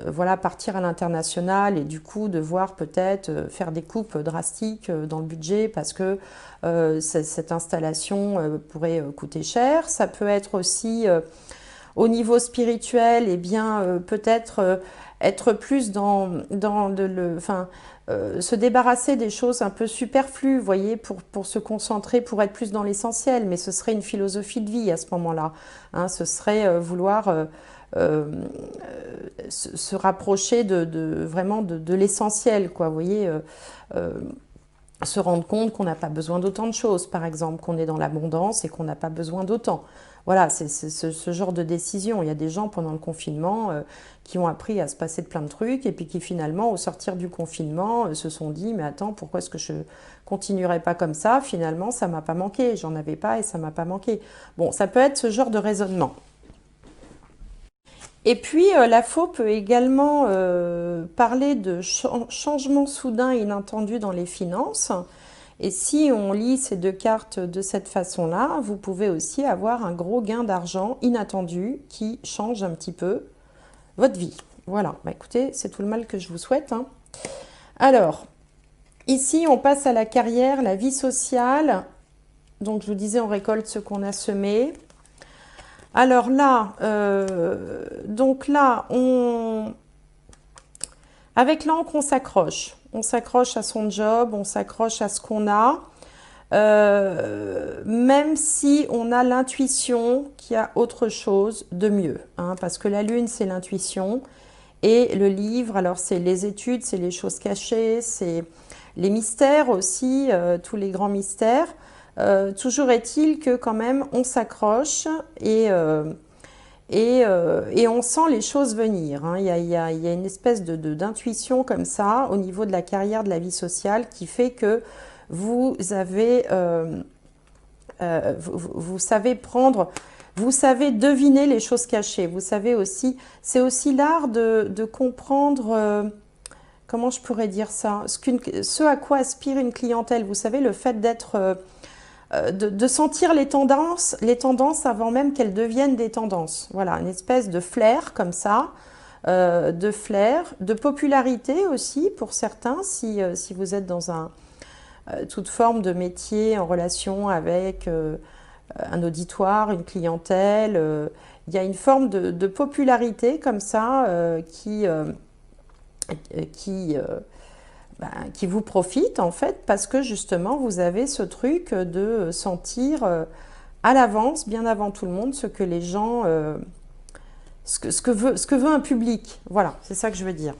voilà, partir à l'international et du coup devoir peut-être faire des coupes drastiques dans le budget parce que cette installation pourrait coûter cher. Ça peut être aussi au niveau spirituel, eh bien peut-être être plus se débarrasser des choses un peu superflues, vous voyez, pour se concentrer, pour être plus dans l'essentiel. Mais ce serait une philosophie de vie à ce moment-là. Hein, ce serait vouloir se rapprocher vraiment de l'essentiel, quoi. Vous voyez, se rendre compte qu'on n'a pas besoin d'autant de choses, par exemple, qu'on est dans l'abondance et qu'on n'a pas besoin d'autant. Voilà, c'est ce genre de décision. Il y a des gens pendant le confinement qui ont appris à se passer de plein de trucs et puis qui finalement, au sortir du confinement, se sont dit « mais attends, pourquoi est-ce que je continuerai pas comme ça? Finalement, ça m'a pas manqué, j'en avais pas et ça m'a pas manqué. » Bon, ça peut être ce genre de raisonnement. Et puis, la faux peut également parler de changements soudains et inattendus dans les finances. Et si on lit ces deux cartes de cette façon-là, vous pouvez aussi avoir un gros gain d'argent inattendu qui change un petit peu votre vie. Voilà, bah écoutez, c'est tout le mal que je vous souhaite, hein. Alors, ici, on passe à la carrière, la vie sociale. Donc, je vous disais, on récolte ce qu'on a semé. Alors là, avec l'encre, on s'accroche. On s'accroche à son job, on s'accroche à ce qu'on a, même si on a l'intuition qu'il y a autre chose de mieux, hein, parce que la lune, c'est l'intuition, et le livre, alors c'est les études, c'est les choses cachées, c'est les mystères aussi, tous les grands mystères. Toujours est-il que quand même, on s'accroche et on sent les choses venir, hein. Il y a une espèce d'intuition comme ça au niveau de la carrière, de la vie sociale qui fait que vous avez, vous savez prendre, vous savez deviner les choses cachées. Vous savez aussi, c'est aussi l'art de comprendre, comment je pourrais dire ça, ce à quoi aspire une clientèle. Vous savez, le fait d'être... de sentir les tendances avant même qu'elles deviennent des tendances. Voilà, une espèce de flair comme ça, de flair, de popularité aussi pour certains, si vous êtes dans toute forme de métier en relation avec un auditoire, une clientèle. Il y a une forme de popularité comme ça qui vous profite en fait parce que justement vous avez ce truc de sentir à l'avance, bien avant tout le monde, ce que les gens ce que veut un public. Voilà, c'est ça que je veux dire.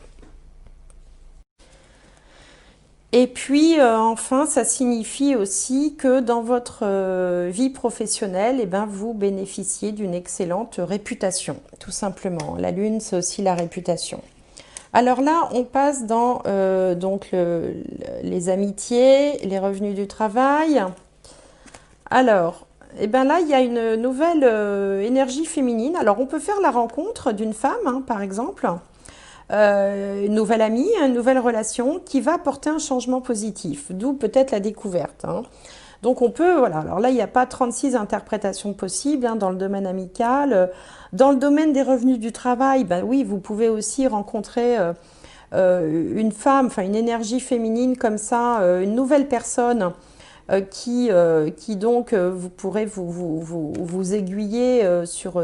Et puis, enfin, ça signifie aussi que dans votre vie professionnelle, eh ben, vous bénéficiez d'une excellente réputation, tout simplement. La Lune, c'est aussi la réputation. Alors là, on passe dans donc les amitiés, les revenus du travail. Alors, eh ben là, il y a une nouvelle énergie féminine. Alors, on peut faire la rencontre d'une femme, hein, par exemple, une nouvelle amie, une nouvelle relation qui va apporter un changement positif, d'où peut-être la découverte, hein. Donc on peut, voilà, alors là il n'y a pas 36 interprétations possibles hein, dans le domaine amical. Dans le domaine des revenus du travail, ben oui, vous pouvez aussi rencontrer une femme, enfin une énergie féminine comme ça, une nouvelle personne qui donc vous pourrez vous aiguiller sur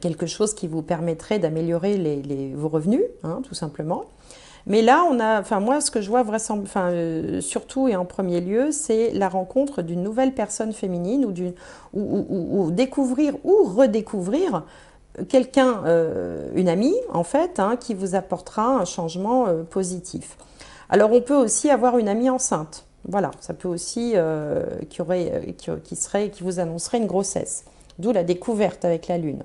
quelque chose qui vous permettrait d'améliorer vos revenus, hein, tout simplement. Mais là, on a, enfin moi, ce que je vois surtout et en premier lieu, c'est la rencontre d'une nouvelle personne féminine ou découvrir ou redécouvrir quelqu'un, une amie en fait, hein, qui vous apportera un changement positif. Alors on peut aussi avoir une amie enceinte. Voilà, ça peut aussi qui vous annoncerait une grossesse. D'où la découverte avec la Lune.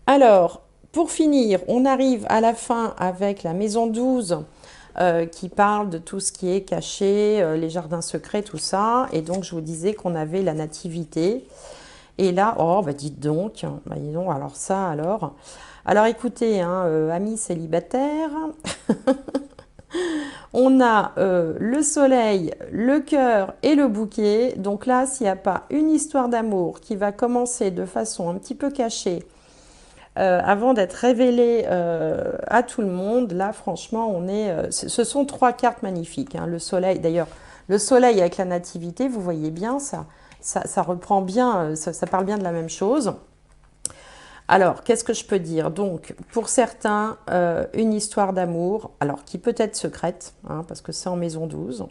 Alors, pour finir, on arrive à la fin avec la maison 12 qui parle de tout ce qui est caché, les jardins secrets, tout ça. Et donc, je vous disais qu'on avait la nativité. Et là, oh, bah dites donc, alors ça, alors. Alors écoutez, hein, amis célibataires, on a le soleil, le cœur et le bouquet. Donc là, s'il n'y a pas une histoire d'amour qui va commencer de façon un petit peu cachée, avant d'être révélée à tout le monde, là franchement, ce sont trois cartes magnifiques, hein. Le soleil, d'ailleurs, le soleil avec la nativité, vous voyez bien, ça reprend bien, ça parle bien de la même chose. Alors, qu'est-ce que je peux dire? Donc, pour certains, une histoire d'amour, alors qui peut être secrète, hein, parce que c'est en maison 12.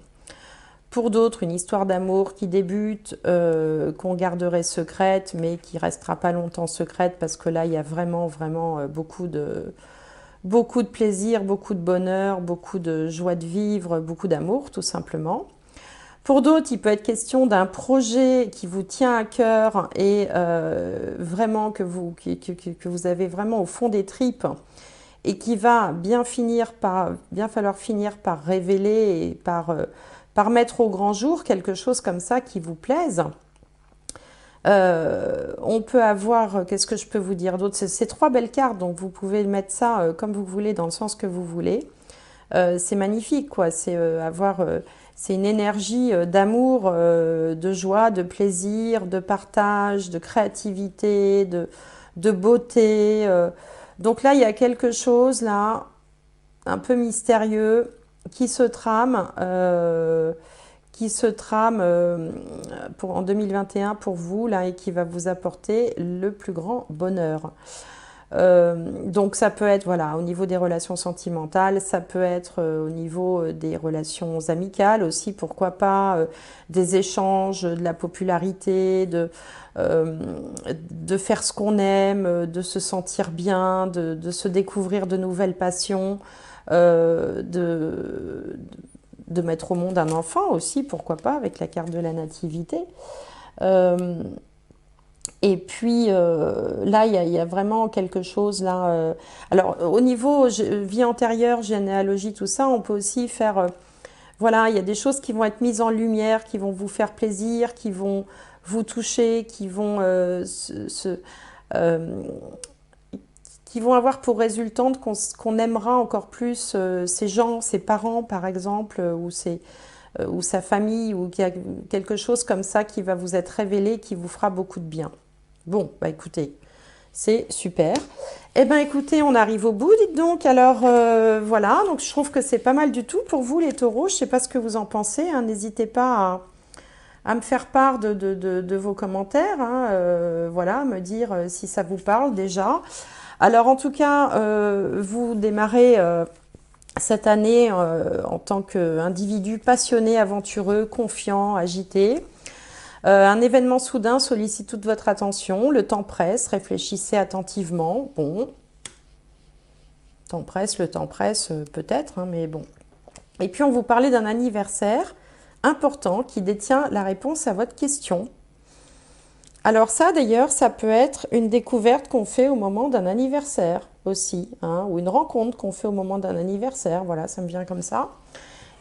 Pour d'autres, une histoire d'amour qui débute, qu'on garderait secrète, mais qui restera pas longtemps secrète, parce que là, il y a vraiment, vraiment beaucoup de plaisir, beaucoup de bonheur, beaucoup de joie de vivre, beaucoup d'amour, tout simplement. Pour d'autres, il peut être question d'un projet qui vous tient à cœur et vraiment que vous avez vraiment au fond des tripes et qui va bien falloir finir par révéler et par mettre au grand jour quelque chose comme ça qui vous plaise. On peut avoir, qu'est-ce que je peux vous dire d'autre? C'est trois belles cartes, donc vous pouvez mettre ça comme vous voulez, dans le sens que vous voulez. C'est magnifique, quoi. C'est une énergie d'amour, de joie, de plaisir, de partage, de créativité, de beauté. Donc là, il y a quelque chose là, un peu mystérieux, qui se trame, en 2021 pour vous là et qui va vous apporter le plus grand bonheur. Donc ça peut être voilà, au niveau des relations sentimentales, ça peut être au niveau des relations amicales aussi, pourquoi pas, des échanges, de la popularité, de faire ce qu'on aime, de se sentir bien, de se découvrir de nouvelles passions, de mettre au monde un enfant aussi, pourquoi pas, avec la carte de la nativité. Et puis là, il y a vraiment quelque chose là. Alors au niveau vie antérieure, généalogie, tout ça, on peut aussi faire. Voilà, il y a des choses qui vont être mises en lumière, qui vont vous faire plaisir, qui vont vous toucher, euh, qui vont avoir pour résultante qu'on aimera encore plus ces gens, ses parents par exemple, ou sa famille, ou qu'il y a quelque chose comme ça qui va vous être révélé, qui vous fera beaucoup de bien. Bon, bah écoutez, c'est super. Eh ben écoutez, on arrive au bout, dites donc. Alors voilà, donc je trouve que c'est pas mal du tout pour vous les taureaux. Je sais pas ce que vous en pensez, hein. N'hésitez pas à me faire part de vos commentaires, hein. Voilà, me dire si ça vous parle déjà. Alors en tout cas, vous démarrez cette année en tant qu'individu passionné, aventureux, confiant, agité. Un événement soudain sollicite toute votre attention. Le temps presse, réfléchissez attentivement. Bon, le temps presse peut-être, hein, mais bon. Et puis on vous parlait d'un anniversaire important qui détient la réponse à votre question. Alors ça d'ailleurs, ça peut être une découverte qu'on fait au moment d'un anniversaire aussi, hein, ou une rencontre qu'on fait au moment d'un anniversaire. Voilà, ça me vient comme ça.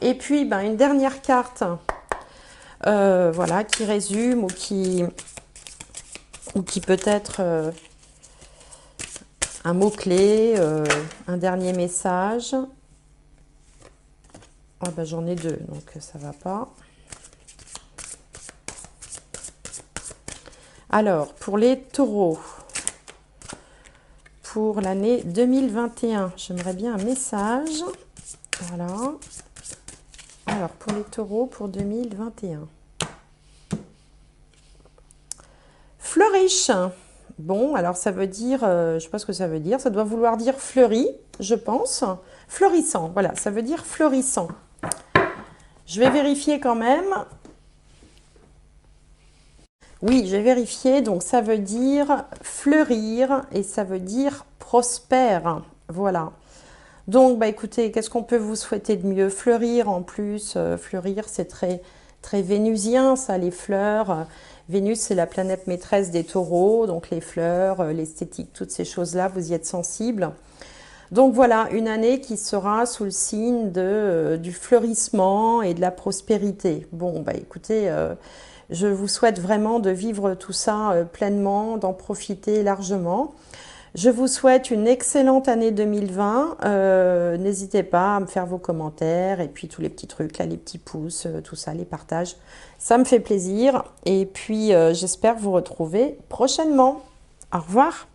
Et puis ben, une dernière carte voilà, qui résume ou qui peut être un mot-clé, un dernier message. Ah ben, j'en ai deux, donc ça va pas. Alors, pour les taureaux, pour l'année 2021, j'aimerais bien un message. Voilà. Alors, pour les taureaux, pour 2021. Fleuriche. Bon, alors ça veut dire, je ne sais pas ce que ça veut dire, ça doit vouloir dire fleuri, je pense. Florissant, voilà, ça veut dire florissant. Je vais vérifier quand même. Oui, j'ai vérifié, donc ça veut dire fleurir et ça veut dire prospère. Voilà. Donc, bah écoutez, qu'est-ce qu'on peut vous souhaiter de mieux? Fleurir en plus, fleurir c'est très, très vénusien, ça, les fleurs. Vénus, c'est la planète maîtresse des taureaux, donc les fleurs, l'esthétique, toutes ces choses-là, vous y êtes sensibles. Donc voilà, une année qui sera sous le signe du fleurissement et de la prospérité. Bon, bah écoutez, je vous souhaite vraiment de vivre tout ça pleinement, d'en profiter largement. Je vous souhaite une excellente année 2020. N'hésitez pas à me faire vos commentaires et puis tous les petits trucs, là, les petits pouces, tout ça, les partages. Ça me fait plaisir. Et puis, j'espère vous retrouver prochainement. Au revoir.